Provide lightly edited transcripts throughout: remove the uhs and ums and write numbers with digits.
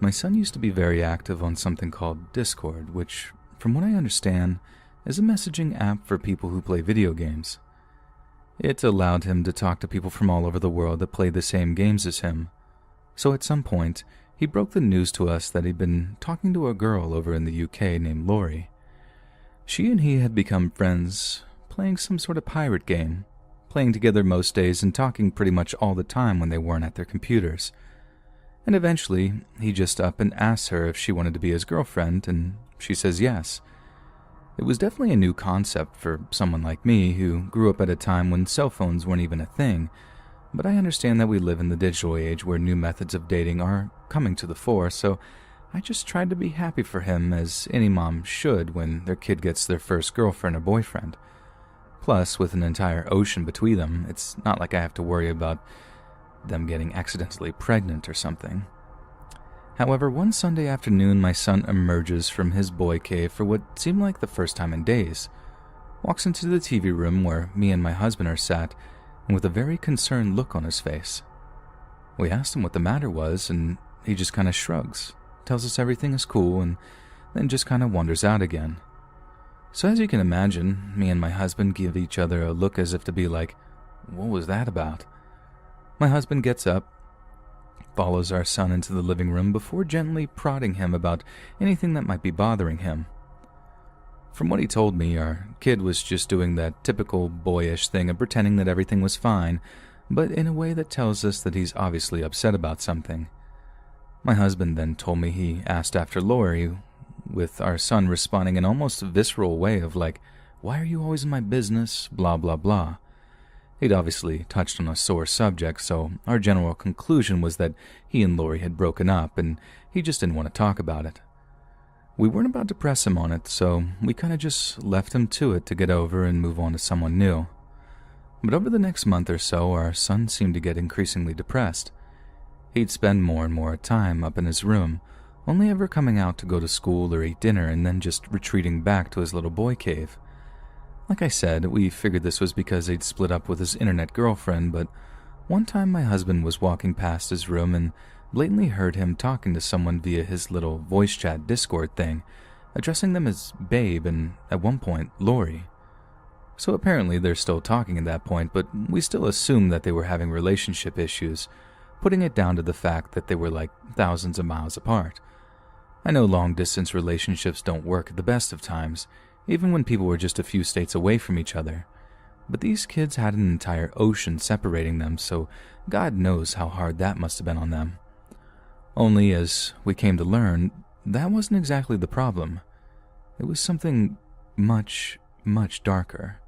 My son used to be very active on something called Discord, which, from what I understand, is a messaging app for people who play video games. It allowed him to talk to people from all over the world that play the same games as him. So at some point, he broke the news to us that he'd been talking to a girl over in the UK named Lori. She and he had become friends, playing some sort of pirate game, playing together most days and talking pretty much all the time when they weren't at their computers. And eventually, he just up and asked her if she wanted to be his girlfriend, and she says yes. It was definitely a new concept for someone like me who grew up at a time when cell phones weren't even a thing, but I understand that we live in the digital age where new methods of dating are coming to the fore, so I just tried to be happy for him, as any mom should when their kid gets their first girlfriend or boyfriend. Plus, with an entire ocean between them, it's not like I have to worry about them getting accidentally pregnant or something. However, one Sunday afternoon, my son emerges from his boy cave for what seemed like the first time in days, walks into the TV room where me and my husband are sat, and with a very concerned look on his face. We asked him what the matter was, and he just kind of shrugs, tells us everything is cool, and then just kind of wanders out again. So as you can imagine, me and my husband give each other a look as if to be like, what was that about? My husband gets up, follows our son into the living room before gently prodding him about anything that might be bothering him. From what he told me, our kid was just doing that typical boyish thing of pretending that everything was fine, but in a way that tells us that he's obviously upset about something. My husband then told me he asked after Lori, with our son responding in almost a visceral way of like, "Why are you always in my business? Blah, blah, blah." He'd obviously touched on a sore subject, so our general conclusion was that he and Lori had broken up, and he just didn't want to talk about it. We weren't about to press him on it, so we kind of just left him to it to get over and move on to someone new. But over the next month or so, our son seemed to get increasingly depressed. He'd spend more and more time up in his room, only ever coming out to go to school or eat dinner and then just retreating back to his little boy cave. Like I said, we figured this was because he'd split up with his internet girlfriend, but one time my husband was walking past his room and blatantly heard him talking to someone via his little voice chat Discord thing, addressing them as Babe and, at one point, Lori. So apparently they're still talking at that point, but we still assumed that they were having relationship issues, putting it down to the fact that they were like thousands of miles apart. I know long-distance relationships don't work at the best of times, even when people were just a few states away from each other. But these kids had an entire ocean separating them, so God knows how hard that must have been on them. Only, as we came to learn, that wasn't exactly the problem. It was something much, much darker.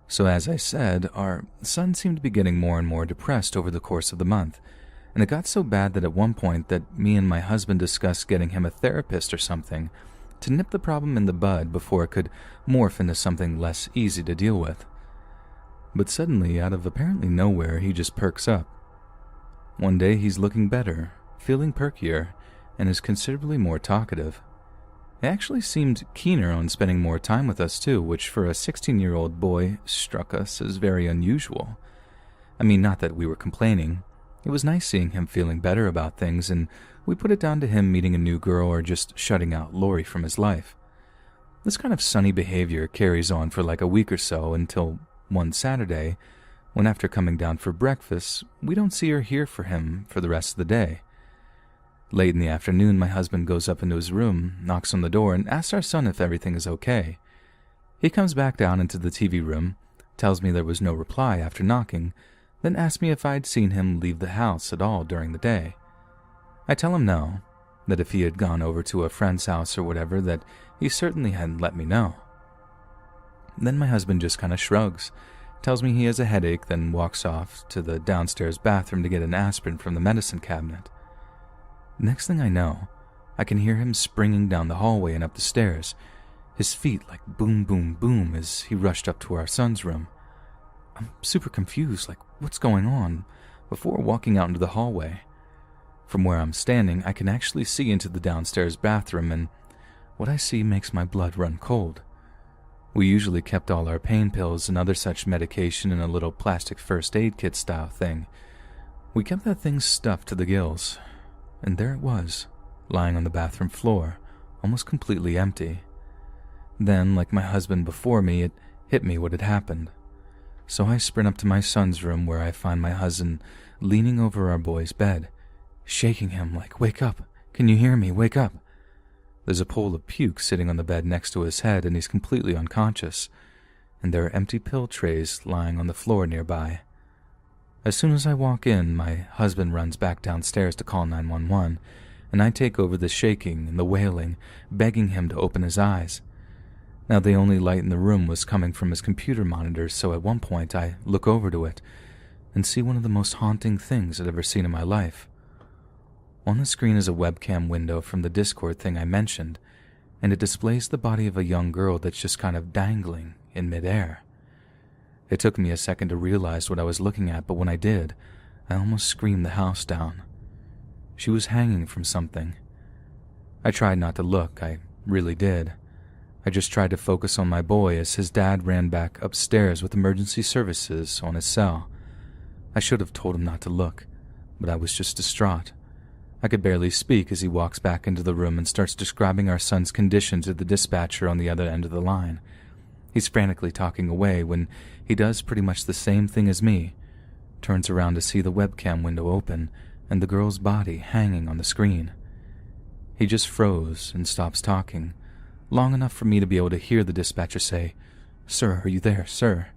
So as I said, our son seemed to be getting more and more depressed over the course of the month, and it got so bad that at one point that me and my husband discussed getting him a therapist or something to nip the problem in the bud before it could morph into something less easy to deal with. But suddenly, out of apparently nowhere, he just perks up. One day he's looking better, feeling perkier, and is considerably more talkative. He actually seemed keener on spending more time with us too, which for a 16-year-old boy struck us as very unusual. I mean, not that we were complaining. It was nice seeing him feeling better about things, and we put it down to him meeting a new girl or just shutting out Lori from his life. This kind of sunny behavior carries on for like a week or so until one Saturday, when after coming down for breakfast, we don't see or hear from him for the rest of the day. Late in the afternoon, my husband goes up into his room, knocks on the door, and asks our son if everything is okay. He comes back down into the TV room, tells me there was no reply after knocking, then asks me if I'd seen him leave the house at all during the day. I tell him no, that if he had gone over to a friend's house or whatever, that he certainly hadn't let me know. Then my husband just kind of shrugs, tells me he has a headache, then walks off to the downstairs bathroom to get an aspirin from the medicine cabinet. Next thing I know, I can hear him springing down the hallway and up the stairs, his feet like boom, boom, boom as he rushed up to our son's room. I'm super confused, like what's going on, before walking out into the hallway. From where I'm standing, I can actually see into the downstairs bathroom, and what I see makes my blood run cold. We usually kept all our pain pills and other such medication in a little plastic first aid kit style thing. We kept that thing stuffed to the gills, and there it was, lying on the bathroom floor, almost completely empty. Then, like my husband before me, it hit me what had happened. So I sprint up to my son's room where I find my husband leaning over our boy's bed, shaking him like, "Wake up! Can you hear me? Wake up!" There's a pool of puke sitting on the bed next to his head and he's completely unconscious, and there are empty pill trays lying on the floor nearby. As soon as I walk in, my husband runs back downstairs to call 911, and I take over the shaking and the wailing, begging him to open his eyes. Now, the only light in the room was coming from his computer monitor, so at one point I look over to it and see one of the most haunting things I'd ever seen in my life. On the screen is a webcam window from the Discord thing I mentioned, and it displays the body of a young girl that's just kind of dangling in midair. It took me a second to realize what I was looking at, but when I did, I almost screamed the house down. She was hanging from something. I tried not to look, I really did. I just tried to focus on my boy as his dad ran back upstairs with emergency services on his cell. I should have told him not to look, but I was just distraught. I could barely speak as he walks back into the room and starts describing our son's condition to the dispatcher on the other end of the line. He's frantically talking away when he does pretty much the same thing as me, turns around to see the webcam window open and the girl's body hanging on the screen. He just froze and stops talking, long enough for me to be able to hear the dispatcher say, "Sir, are you there, sir?"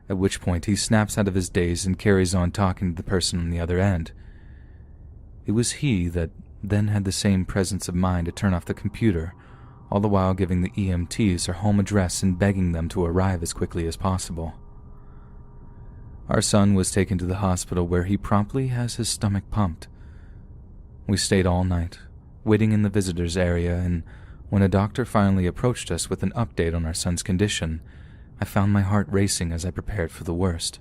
At which point he snaps out of his daze and carries on talking to the person on the other end. It was he that then had the same presence of mind to turn off the computer, all the while giving the EMTs her home address and begging them to arrive as quickly as possible. Our son was taken to the hospital where he promptly has his stomach pumped. We stayed all night, waiting in the visitors area, and when a doctor finally approached us with an update on our son's condition, I found my heart racing as I prepared for the worst.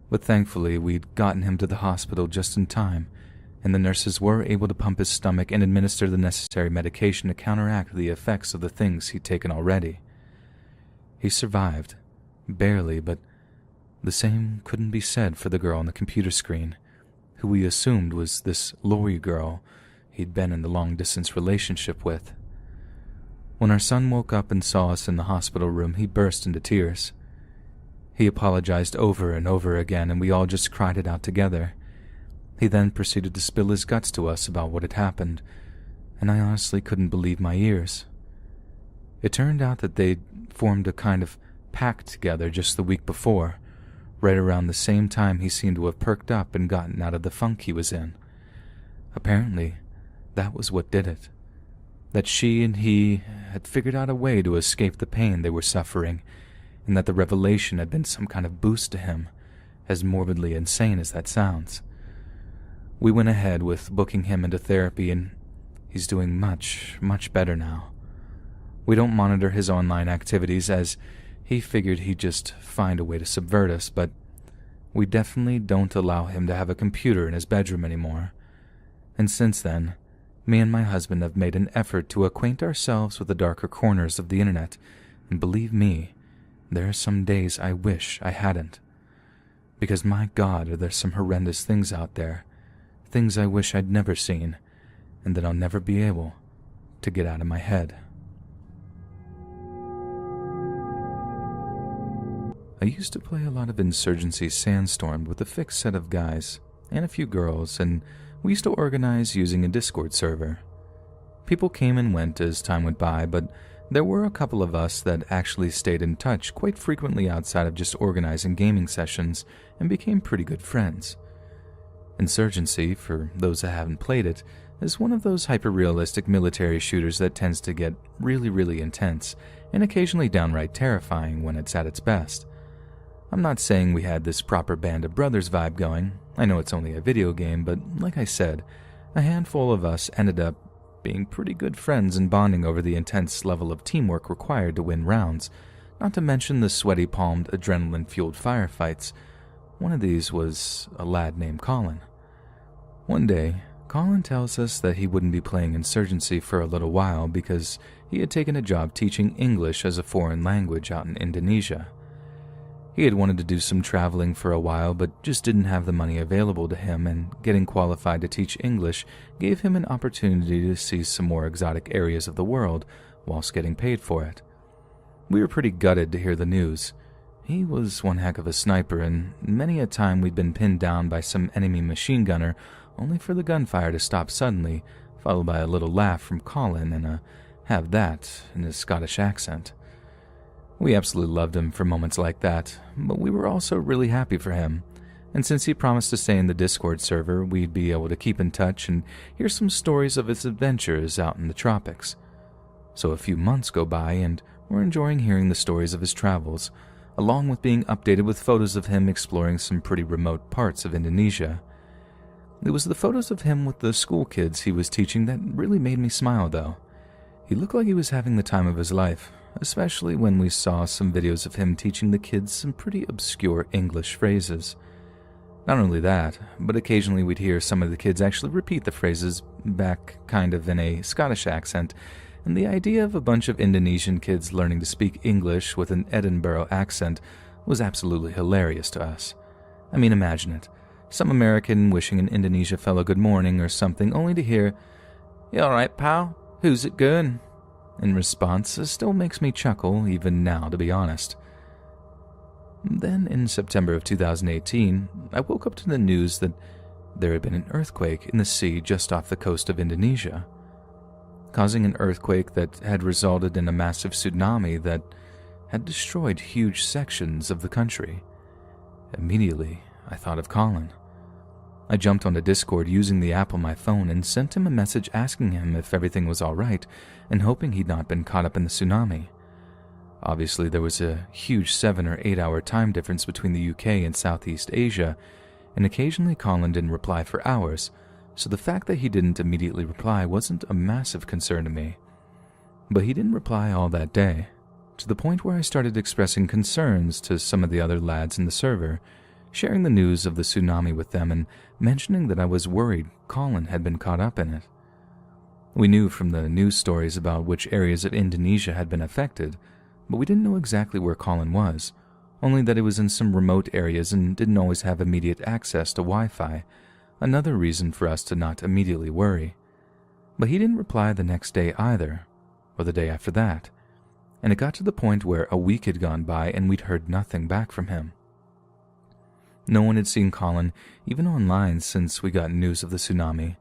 But thankfully, we'd gotten him to the hospital just in time, and the nurses were able to pump his stomach and administer the necessary medication to counteract the effects of the things he'd taken already. He survived, barely, but the same couldn't be said for the girl on the computer screen, who we assumed was this Lori girl he'd been in the long-distance relationship with. When our son woke up and saw us in the hospital room, he burst into tears. He apologized over and over again, and we all just cried it out together. He then proceeded to spill his guts to us about what had happened, and I honestly couldn't believe my ears. It turned out that they'd formed a kind of pact together just the week before, right around the same time he seemed to have perked up and gotten out of the funk he was in. Apparently, that was what did it. That she and he had figured out a way to escape the pain they were suffering, and that the revelation had been some kind of boost to him, as morbidly insane as that sounds. We went ahead with booking him into therapy, and he's doing much, much better now. We don't monitor his online activities, as he figured he'd just find a way to subvert us, but we definitely don't allow him to have a computer in his bedroom anymore. And since then, me and my husband have made an effort to acquaint ourselves with the darker corners of the internet, and believe me, there are some days I wish I hadn't. Because my God, are there some horrendous things out there, things I wish I'd never seen, and that I'll never be able to get out of my head. I used to play a lot of Insurgency Sandstorm with a fixed set of guys and a few girls, and we used to organize using a Discord server. People came and went as time went by, but there were a couple of us that actually stayed in touch quite frequently outside of just organizing gaming sessions and became pretty good friends. Insurgency, for those that haven't played it, is one of those hyper-realistic military shooters that tends to get really, really intense and occasionally downright terrifying when it's at its best. I'm not saying we had this proper Band of Brothers vibe going. I know it's only a video game, but like I said, a handful of us ended up being pretty good friends and bonding over the intense level of teamwork required to win rounds, not to mention the sweaty-palmed, adrenaline-fueled firefights. One of these was a lad named Colin. One day, Colin tells us that he wouldn't be playing Insurgency for a little while because he had taken a job teaching English as a foreign language out in Indonesia. He had wanted to do some traveling for a while, but just didn't have the money available to him, and getting qualified to teach English gave him an opportunity to see some more exotic areas of the world whilst getting paid for it. We were pretty gutted to hear the news. He was one heck of a sniper, and many a time we'd been pinned down by some enemy machine gunner only for the gunfire to stop suddenly, followed by a little laugh from Colin and a "have that" in his Scottish accent. We absolutely loved him for moments like that, but we were also really happy for him, and since he promised to stay in the Discord server, we'd be able to keep in touch and hear some stories of his adventures out in the tropics. So a few months go by, and we're enjoying hearing the stories of his travels, along with being updated with photos of him exploring some pretty remote parts of Indonesia. It was the photos of him with the school kids he was teaching that really made me smile, though. He looked like he was having the time of his life, especially when we saw some videos of him teaching the kids some pretty obscure English phrases. Not only that, but occasionally we'd hear some of the kids actually repeat the phrases back kind of in a Scottish accent, and the idea of a bunch of Indonesian kids learning to speak English with an Edinburgh accent was absolutely hilarious to us. I mean, imagine it. Some American wishing an Indonesia fellow good morning or something, only to hear, "You alright, pal? Who's it going?" In response, it still makes me chuckle, even now, to be honest. Then, in September of 2018, I woke up to the news that there had been an earthquake in the sea just off the coast of Indonesia, causing an earthquake that had resulted in a massive tsunami that had destroyed huge sections of the country. Immediately, I thought of Colin. I jumped onto Discord using the app on my phone and sent him a message asking him if everything was alright and hoping he'd not been caught up in the tsunami. Obviously, there was a huge 7 or 8 hour time difference between the UK and Southeast Asia, and occasionally Colin didn't reply for hours, so the fact that he didn't immediately reply wasn't a massive concern to me. But he didn't reply all that day, to the point where I started expressing concerns to some of the other lads in the server, sharing the news of the tsunami with them and mentioning that I was worried Colin had been caught up in it. We knew from the news stories about which areas of Indonesia had been affected, but we didn't know exactly where Colin was, only that it was in some remote areas and didn't always have immediate access to Wi-Fi, another reason for us to not immediately worry. But he didn't reply the next day either, or the day after that, and it got to the point where a week had gone by and we'd heard nothing back from him. No one had seen Colin, even online, since we got news of the tsunami.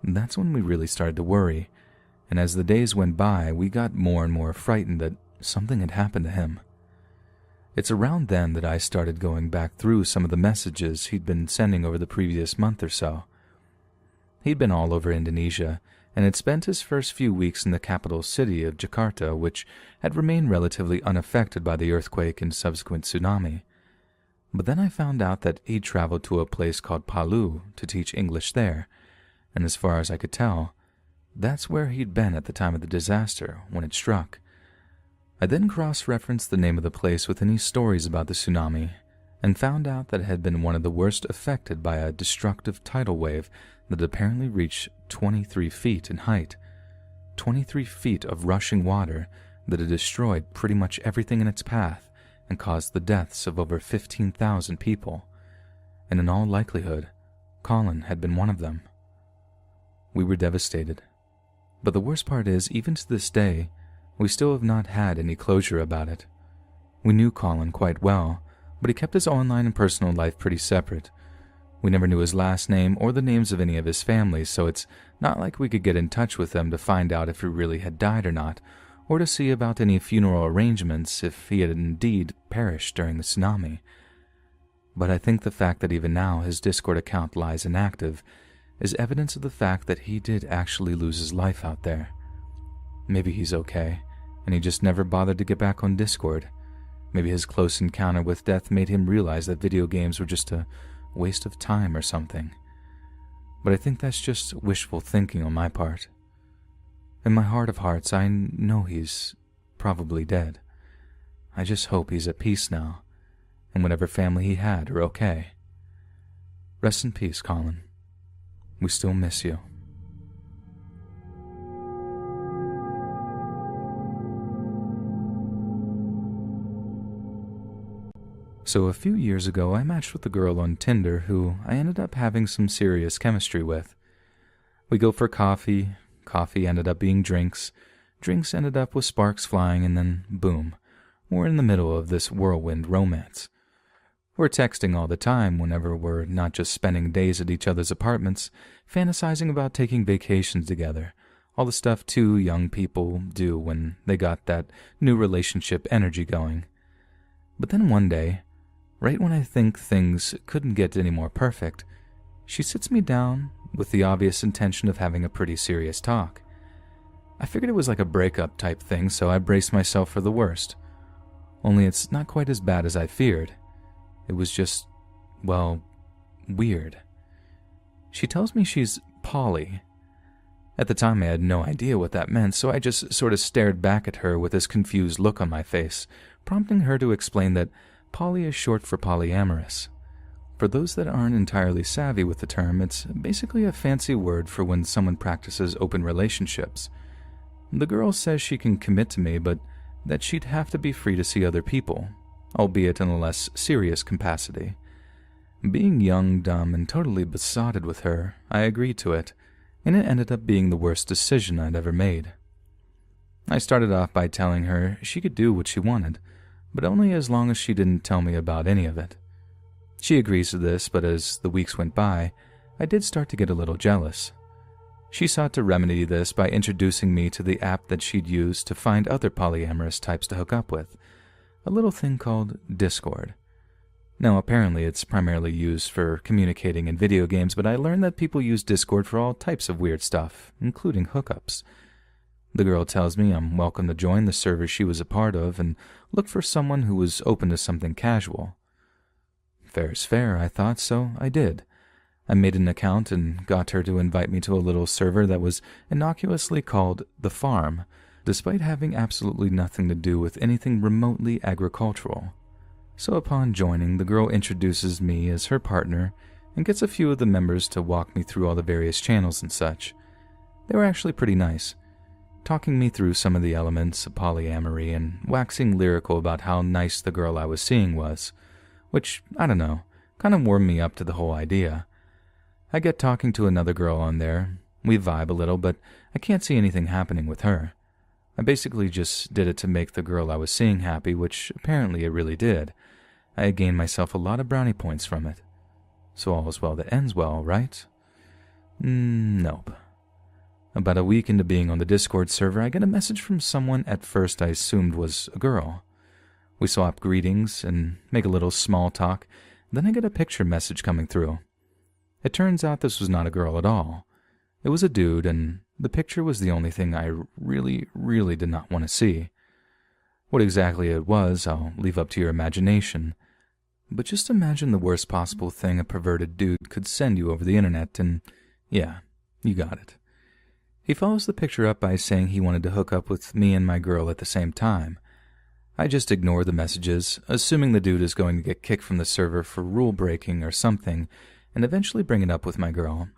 That's when we really started to worry, and as the days went by, we got more and more frightened that something had happened to him. It's around then that I started going back through some of the messages he'd been sending over the previous month or so. He'd been all over Indonesia, and had spent his first few weeks in the capital city of Jakarta, which had remained relatively unaffected by the earthquake and subsequent tsunami. But then I found out that he'd traveled to a place called Palu to teach English there, and as far as I could tell, that's where he'd been at the time of the disaster when it struck. I then cross-referenced the name of the place with any stories about the tsunami, and found out that it had been one of the worst affected by a destructive tidal wave that apparently reached 23 feet in height. 23 feet of rushing water that had destroyed pretty much everything in its path and caused the deaths of over 15,000 people, and in all likelihood, Colin had been one of them. We were devastated, but the worst part is, even to this day, we still have not had any closure about it. We knew Colin quite well, but he kept his online and personal life pretty separate. We never knew his last name or the names of any of his family, so it's not like we could get in touch with them to find out if he really had died or not, or to see about any funeral arrangements if he had indeed perished during the tsunami. But I think the fact that even now his Discord account lies inactive is evidence of the fact that he did actually lose his life out there. Maybe he's okay, and he just never bothered to get back on Discord. Maybe his close encounter with death made him realize that video games were just a waste of time or something. But I think that's just wishful thinking on my part. In my heart of hearts, I know he's probably dead. I just hope he's at peace now, and whatever family he had are okay. Rest in peace, Colin. We still miss you. So a few years ago, I matched with a girl on Tinder who I ended up having some serious chemistry with. We go for coffee, coffee ended up being drinks, drinks ended up with sparks flying, and then boom, we're in the middle of this whirlwind romance. We're texting all the time whenever we're not just spending days at each other's apartments, fantasizing about taking vacations together, all the stuff two young people do when they got that new relationship energy going. But then one day, right when I think things couldn't get any more perfect, she sits me down with the obvious intention of having a pretty serious talk. I figured it was like a breakup type thing, so I braced myself for the worst. Only it's not quite as bad as I feared. It was just, well, weird. She tells me she's poly. At the time I had no idea what that meant, so I just sort of stared back at her with this confused look on my face, prompting her to explain that poly is short for polyamorous. For those that aren't entirely savvy with the term, it's basically a fancy word for when someone practices open relationships. The girl says she can commit to me, but that she'd have to be free to see other people, albeit in a less serious capacity. Being young, dumb, and totally besotted with her, I agreed to it, and it ended up being the worst decision I'd ever made. I started off by telling her she could do what she wanted, but only as long as she didn't tell me about any of it. She agrees to this, but as the weeks went by, I did start to get a little jealous. She sought to remedy this by introducing me to the app that she'd used to find other polyamorous types to hook up with, a little thing called Discord. Now, apparently it's primarily used for communicating in video games, but I learned that people use Discord for all types of weird stuff, including hookups. The girl tells me I'm welcome to join the server she was a part of and look for someone who was open to something casual. Fair's fair, I thought, so I did. I made an account and got her to invite me to a little server that was innocuously called The Farm, despite having absolutely nothing to do with anything remotely agricultural. So upon joining, the girl introduces me as her partner and gets a few of the members to walk me through all the various channels and such. They were actually pretty nice, talking me through some of the elements of polyamory and waxing lyrical about how nice the girl I was seeing was, which, I don't know, kind of warmed me up to the whole idea. I get talking to another girl on there, we vibe a little, but I can't see anything happening with her. I basically just did it to make the girl I was seeing happy, which apparently it really did. I had gained myself a lot of brownie points from it. So all is well that ends well, right? Nope. About a week into being on the Discord server, I get a message from someone at first I assumed was a girl. We swap greetings and make a little small talk, then I get a picture message coming through. It turns out this was not a girl at all. It was a dude, and the picture was the only thing I really did not want to see. What exactly it was, I'll leave up to your imagination. But just imagine the worst possible thing a perverted dude could send you over the internet, and yeah, you got it. He follows the picture up by saying he wanted to hook up with me and my girl at the same time. I just ignore the messages, assuming the dude is going to get kicked from the server for rule breaking or something, and eventually bring it up with my girl.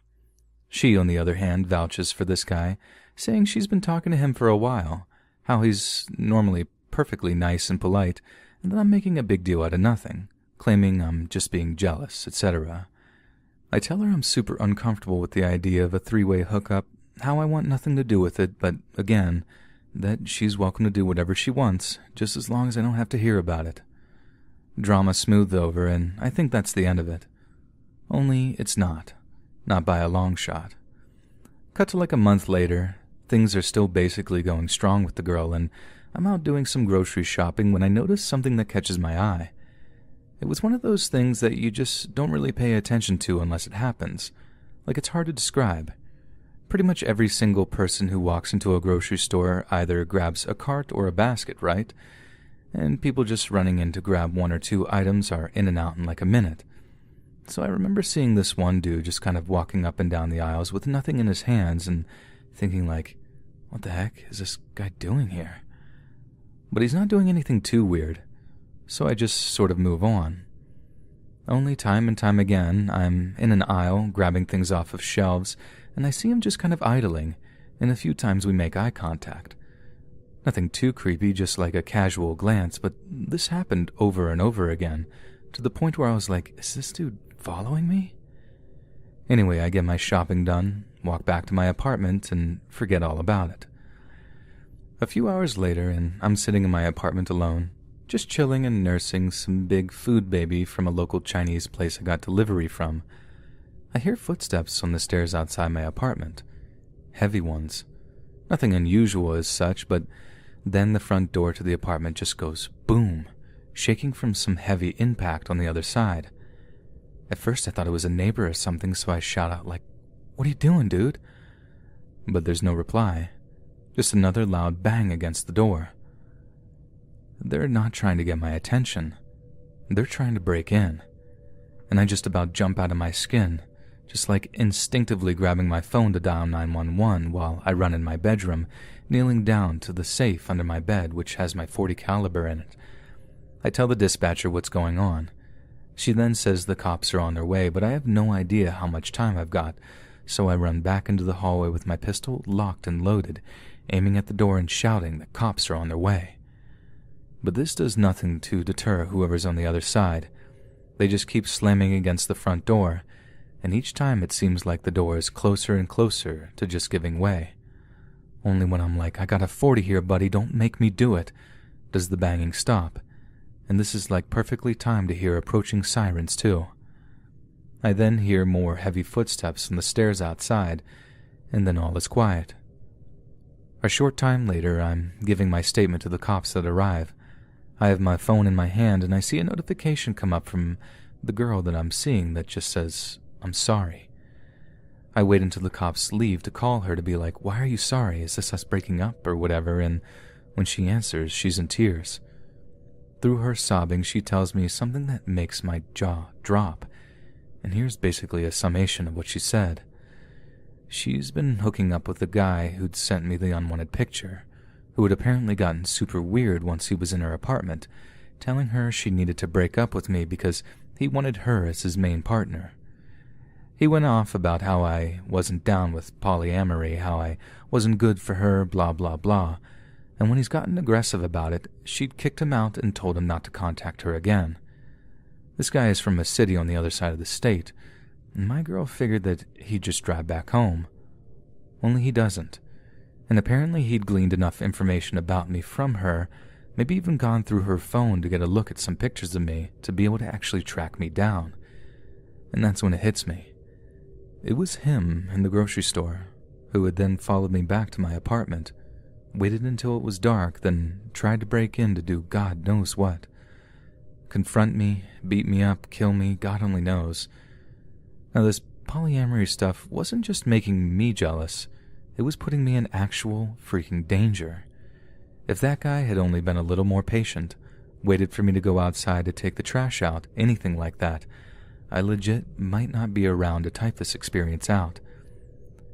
She, on the other hand, vouches for this guy, saying she's been talking to him for a while, how he's normally perfectly nice and polite, and that I'm making a big deal out of nothing, claiming I'm just being jealous, etc. I tell her I'm super uncomfortable with the idea of a three-way hookup, how I want nothing to do with it, but again, that she's welcome to do whatever she wants, just as long as I don't have to hear about it. Drama smoothed over, and I think that's the end of it. Only it's not. Not by a long shot. Cut to like a month later, things are still basically going strong with the girl, and I'm out doing some grocery shopping when I notice something that catches my eye. It was one of those things that you just don't really pay attention to unless it happens. Like it's hard to describe. Pretty much every single person who walks into a grocery store either grabs a cart or a basket, right? And people just running in to grab one or two items are in and out in like a minute. So I remember seeing this one dude just kind of walking up and down the aisles with nothing in his hands and thinking like, what the heck is this guy doing here? But he's not doing anything too weird, so I just sort of move on. Only time and time again, I'm in an aisle grabbing things off of shelves, and I see him just kind of idling, and a few times we make eye contact. Nothing too creepy, just like a casual glance, but this happened over and over again, to the point where I was like, is this dude following me? Anyway, I get my shopping done, walk back to my apartment, and forget all about it. A few hours later, and I'm sitting in my apartment alone, just chilling and nursing some big food baby from a local Chinese place I got delivery from. I hear footsteps on the stairs outside my apartment. Heavy ones. Nothing unusual as such, but then the front door to the apartment just goes boom, shaking from some heavy impact on the other side. At first I thought it was a neighbor or something, so I shout out like, "What are you doing, dude?" But there's no reply. Just another loud bang against the door. They're not trying to get my attention. They're trying to break in. And I just about jump out of my skin, just like instinctively grabbing my phone to dial 911 while I run in my bedroom, kneeling down to the safe under my bed which has my .40 caliber in it. I tell the dispatcher what's going on. She then says the cops are on their way, but I have no idea how much time I've got, so I run back into the hallway with my pistol locked and loaded, aiming at the door and shouting that cops are on their way. But this does nothing to deter whoever's on the other side. They just keep slamming against the front door, and each time it seems like the door is closer and closer to just giving way. Only when I'm like, "I got a .40 here, buddy, don't make me do it," does the banging stop, and this is like perfectly timed to hear approaching sirens too. I then hear more heavy footsteps on the stairs outside, and then all is quiet. A short time later, I'm giving my statement to the cops that arrive. I have my phone in my hand, and I see a notification come up from the girl that I'm seeing that just says, "I'm sorry." I wait until the cops leave to call her to be like, "Why are you sorry? Is this us breaking up or whatever?" And when she answers, she's in tears. Through her sobbing, she tells me something that makes my jaw drop. And here's basically a summation of what she said. She's been hooking up with the guy who'd sent me the unwanted picture, who had apparently gotten super weird once he was in her apartment, telling her she needed to break up with me because he wanted her as his main partner. He went off about how I wasn't down with polyamory, how I wasn't good for her, blah blah blah, and when he's gotten aggressive about it, she'd kicked him out and told him not to contact her again. This guy is from a city on the other side of the state, and my girl figured that he'd just drive back home. Only he doesn't, and apparently he'd gleaned enough information about me from her, maybe even gone through her phone to get a look at some pictures of me to be able to actually track me down. And that's when it hits me. It was him in the grocery store, who had then followed me back to my apartment, waited until it was dark, then tried to break in to do God knows what. Confront me, beat me up, kill me, God only knows. Now this polyamory stuff wasn't just making me jealous, it was putting me in actual freaking danger. If that guy had only been a little more patient, waited for me to go outside to take the trash out, anything like that, I legit might not be around to type this experience out.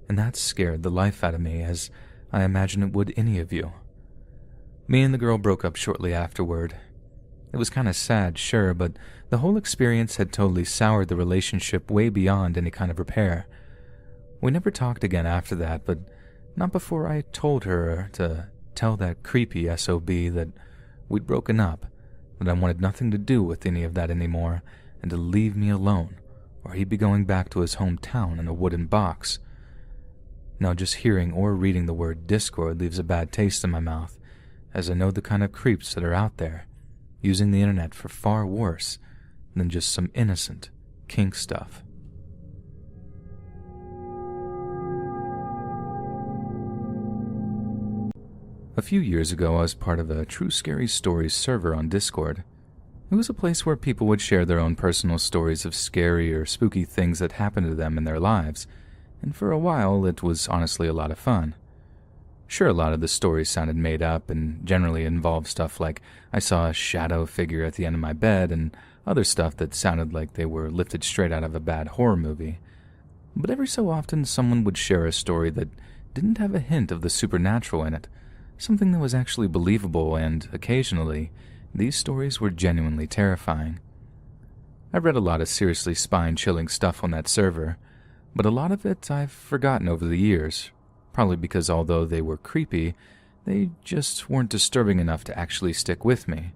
And that scared the life out of me, as I imagine it would any of you. Me and the girl broke up shortly afterward. It was kind of sad, sure, but the whole experience had totally soured the relationship way beyond any kind of repair. We never talked again after that, but not before I told her to tell that creepy SOB that we'd broken up, that I wanted nothing to do with any of that anymore, and to leave me alone, or he'd be going back to his hometown in a wooden box. Now just hearing or reading the word Discord leaves a bad taste in my mouth, as I know the kind of creeps that are out there, using the internet for far worse than just some innocent kink stuff. A few years ago, I was part of a True Scary Stories server on Discord. It was a place where people would share their own personal stories of scary or spooky things that happened to them in their lives, and for a while it was honestly a lot of fun. Sure, a lot of the stories sounded made up and generally involved stuff like I saw a shadow figure at the end of my bed and other stuff that sounded like they were lifted straight out of a bad horror movie. But every so often someone would share a story that didn't have a hint of the supernatural in it, something that was actually believable, and occasionally these stories were genuinely terrifying. I've read a lot of seriously spine-chilling stuff on that server, but a lot of it I've forgotten over the years, probably because although they were creepy, they just weren't disturbing enough to actually stick with me.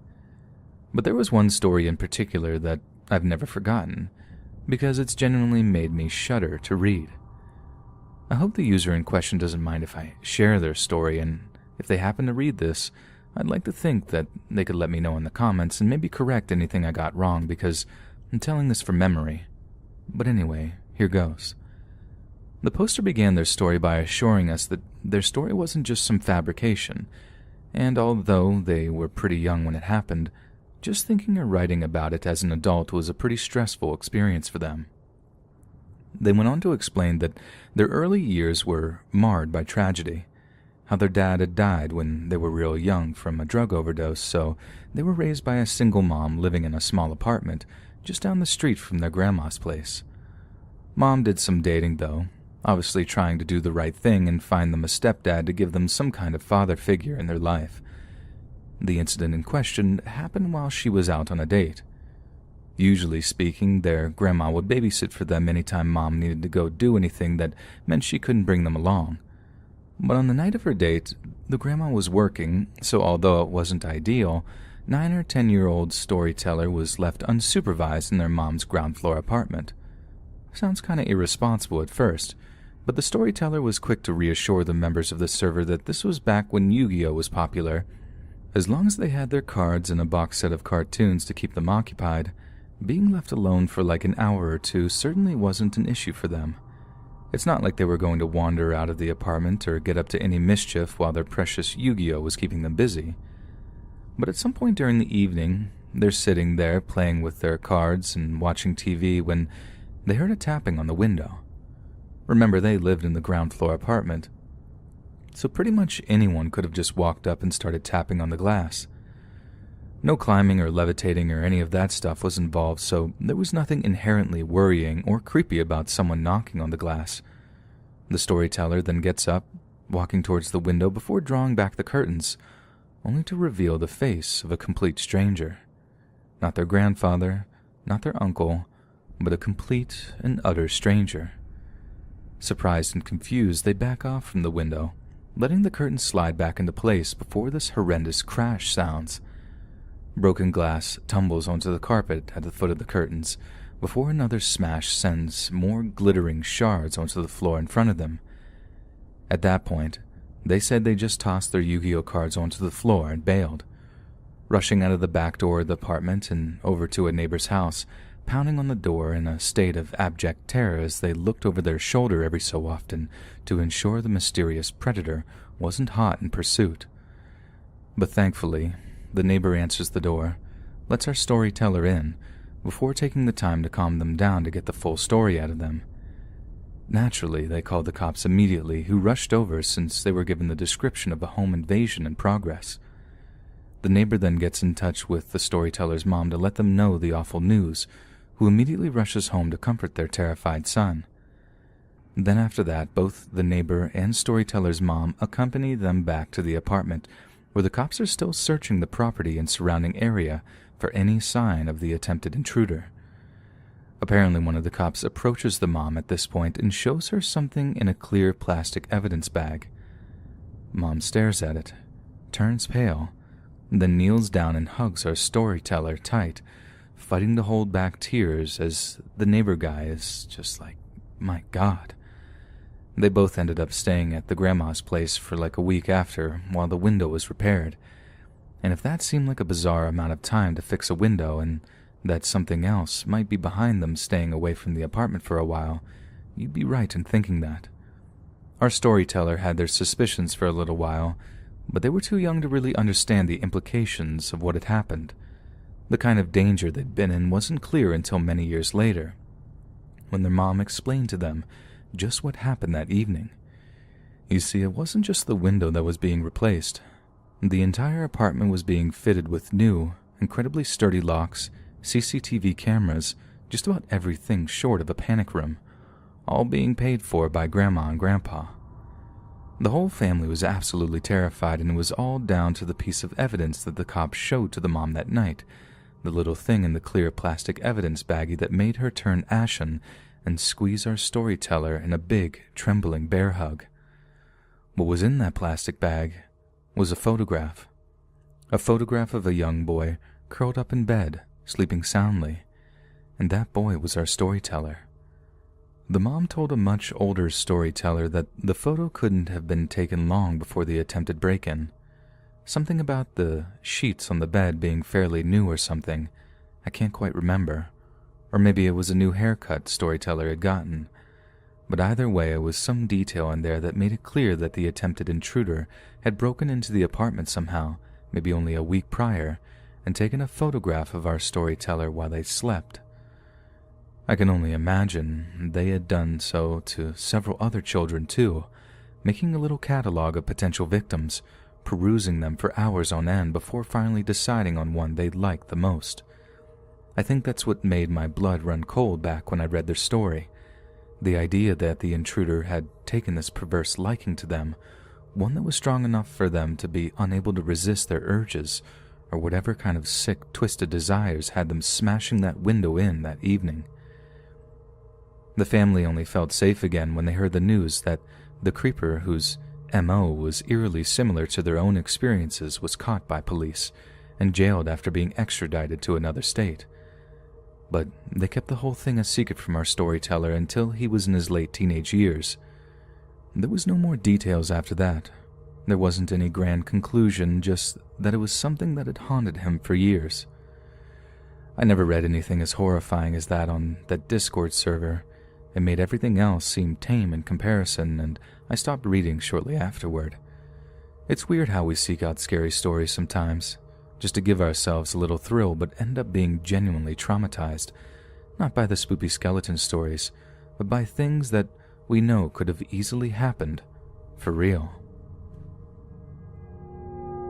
But there was one story in particular that I've never forgotten, because it's genuinely made me shudder to read. I hope the user in question doesn't mind if I share their story, and if they happen to read this, I'd like to think that they could let me know in the comments and maybe correct anything I got wrong, because I'm telling this from memory. But anyway, here goes. The poster began their story by assuring us that their story wasn't just some fabrication, and although they were pretty young when it happened, just thinking or writing about it as an adult was a pretty stressful experience for them. They went on to explain that their early years were marred by tragedy, how their dad had died when they were real young from a drug overdose, so they were raised by a single mom living in a small apartment just down the street from their grandma's place. Mom did some dating, though, obviously trying to do the right thing and find them a stepdad to give them some kind of father figure in their life. The incident in question happened while she was out on a date. Usually speaking, their grandma would babysit for them anytime Mom needed to go do anything that meant she couldn't bring them along. But on the night of her date, the grandma was working, so although it wasn't ideal, 9 or 10-year-old storyteller was left unsupervised in their mom's ground floor apartment. Sounds kinda irresponsible at first, but the storyteller was quick to reassure the members of the server that this was back when Yu-Gi-Oh was popular. As long as they had their cards and a box set of cartoons to keep them occupied, being left alone for like an hour or two certainly wasn't an issue for them. It's not like they were going to wander out of the apartment or get up to any mischief while their precious Yu-Gi-Oh was keeping them busy. But at some point during the evening, they're sitting there playing with their cards and watching TV when they heard a tapping on the window. Remember, they lived in the ground floor apartment, so pretty much anyone could have just walked up and started tapping on the glass. No climbing or levitating or any of that stuff was involved, so there was nothing inherently worrying or creepy about someone knocking on the glass. The storyteller then gets up, walking towards the window before drawing back the curtains, only to reveal the face of a complete stranger. Not their grandfather, not their uncle, but a complete and utter stranger. Surprised and confused, they back off from the window, letting the curtains slide back into place before this horrendous crash sounds. Broken glass tumbles onto the carpet at the foot of the curtains, before another smash sends more glittering shards onto the floor in front of them. At that point, they said they just tossed their Yu-Gi-Oh cards onto the floor and bailed. Rushing out of the back door of the apartment and over to a neighbor's house, pounding on the door in a state of abject terror as they looked over their shoulder every so often to ensure the mysterious predator wasn't hot in pursuit. But thankfully, the neighbor answers the door, lets our storyteller in, before taking the time to calm them down to get the full story out of them. Naturally, they called the cops immediately, who rushed over since they were given the description of a home invasion in progress. The neighbor then gets in touch with the storyteller's mom to let them know the awful news, who immediately rushes home to comfort their terrified son. Then after that, both the neighbor and storyteller's mom accompany them back to the apartment, where the cops are still searching the property and surrounding area for any sign of the attempted intruder. Apparently, one of the cops approaches the mom at this point and shows her something in a clear plastic evidence bag. Mom stares at it, turns pale, then kneels down and hugs our storyteller tight, fighting to hold back tears as the neighbor guy is just like, my God. They both ended up staying at the grandma's place for like a week after while the window was repaired. And if that seemed like a bizarre amount of time to fix a window and that something else might be behind them staying away from the apartment for a while, you'd be right in thinking that. Our storyteller had their suspicions for a little while, but they were too young to really understand the implications of what had happened. The kind of danger they'd been in wasn't clear until many years later, when their mom explained to them just what happened that evening. You see, it wasn't just the window that was being replaced. The entire apartment was being fitted with new, incredibly sturdy locks, CCTV cameras, just about everything short of a panic room, all being paid for by Grandma and Grandpa. The whole family was absolutely terrified, and it was all down to the piece of evidence that the cops showed to the mom that night, the little thing in the clear plastic evidence baggie that made her turn ashen and squeeze our storyteller in a big, trembling bear hug. What was in that plastic bag was a photograph. A photograph of a young boy curled up in bed, sleeping soundly. and that boy was our storyteller. The mom told a much older storyteller that the photo couldn't have been taken long before the attempted break-in. Something about the sheets on the bed being fairly new or something. I can't quite remember. Or maybe it was a new haircut storyteller had gotten. But either way, it was some detail in there that made it clear that the attempted intruder had broken into the apartment somehow, maybe only a week prior, and taken a photograph of our storyteller while they slept. I can only imagine they had done so to several other children too, making a little catalog of potential victims, perusing them for hours on end before finally deciding on one they liked the most. I think that's what made my blood run cold back when I read their story. The idea that the intruder had taken this perverse liking to them, one that was strong enough for them to be unable to resist their urges, or whatever kind of sick, twisted desires had them smashing that window in that evening. The family only felt safe again when they heard the news that the creeper, whose M.O. was eerily similar to their own experiences, was caught by police and jailed after being extradited to another state. But they kept the whole thing a secret from our storyteller until he was in his late teenage years. There was no more details after that. There wasn't any grand conclusion, just that it was something that had haunted him for years. I never read anything as horrifying as that on that Discord server. It made everything else seem tame in comparison, and I stopped reading shortly afterward. It's weird how we seek out scary stories sometimes, just to give ourselves a little thrill, but end up being genuinely traumatized, not by the spooky skeleton stories, but by things that we know could have easily happened for real.